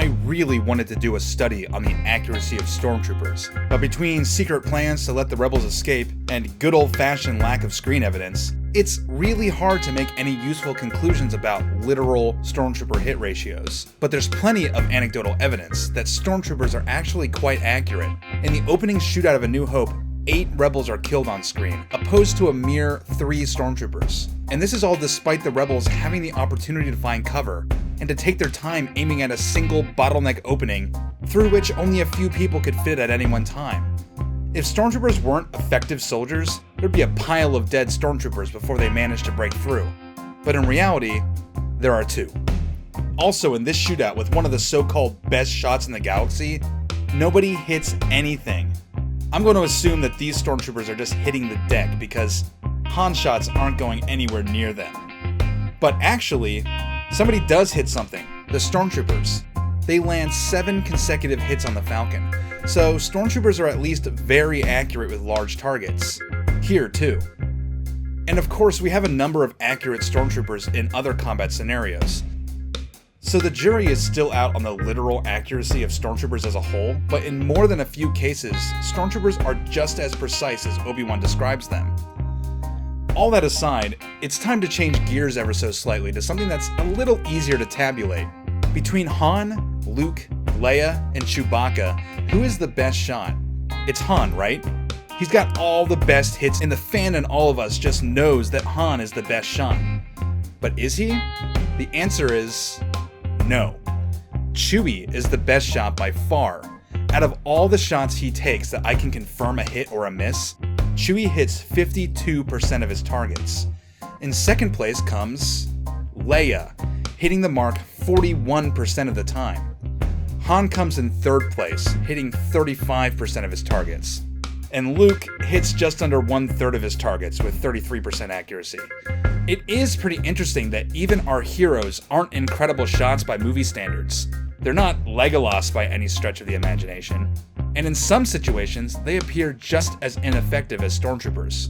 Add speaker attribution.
Speaker 1: I really wanted to do a study on the accuracy of stormtroopers, but between secret plans to let the rebels escape and good old-fashioned lack of screen evidence, it's really hard to make any useful conclusions about literal stormtrooper hit ratios. But there's plenty of anecdotal evidence that stormtroopers are actually quite accurate. In the opening shootout of A New Hope, 8 rebels are killed on screen, opposed to a mere 3 stormtroopers. And this is all despite the rebels having the opportunity to find cover, and to take their time aiming at a single bottleneck opening through which only a few people could fit at any one time. If stormtroopers weren't effective soldiers, there'd be a pile of dead stormtroopers before they managed to break through. But in reality, there are 2. Also, in this shootout with one of the so-called best shots in the galaxy, nobody hits anything. I'm going to assume that these stormtroopers are just hitting the deck because Han shots aren't going anywhere near them. But actually, somebody does hit something, the stormtroopers. They land 7 consecutive hits on the Falcon, so stormtroopers are at least very accurate with large targets. Here too. And of course, we have a number of accurate stormtroopers in other combat scenarios. So the jury is still out on the literal accuracy of stormtroopers as a whole, but in more than a few cases, stormtroopers are just as precise as Obi-Wan describes them. All that aside, it's time to change gears ever so slightly to something that's a little easier to tabulate. Between Han, Luke, Leia, and Chewbacca, who is the best shot? It's Han, right? He's got all the best hits, and the fan in all of us just knows that Han is the best shot. But is he? The answer is no. Chewie is the best shot by far. Out of all the shots he takes that I can confirm a hit or a miss, Chewie hits 52% of his targets. In second place comes Leia, hitting the mark 41% of the time. Han comes in third place, hitting 35% of his targets. And Luke hits just under 1/3 of his targets with 33% accuracy. It is pretty interesting that even our heroes aren't incredible shots by movie standards. They're not Legolas by any stretch of the imagination. And in some situations, they appear just as ineffective as stormtroopers.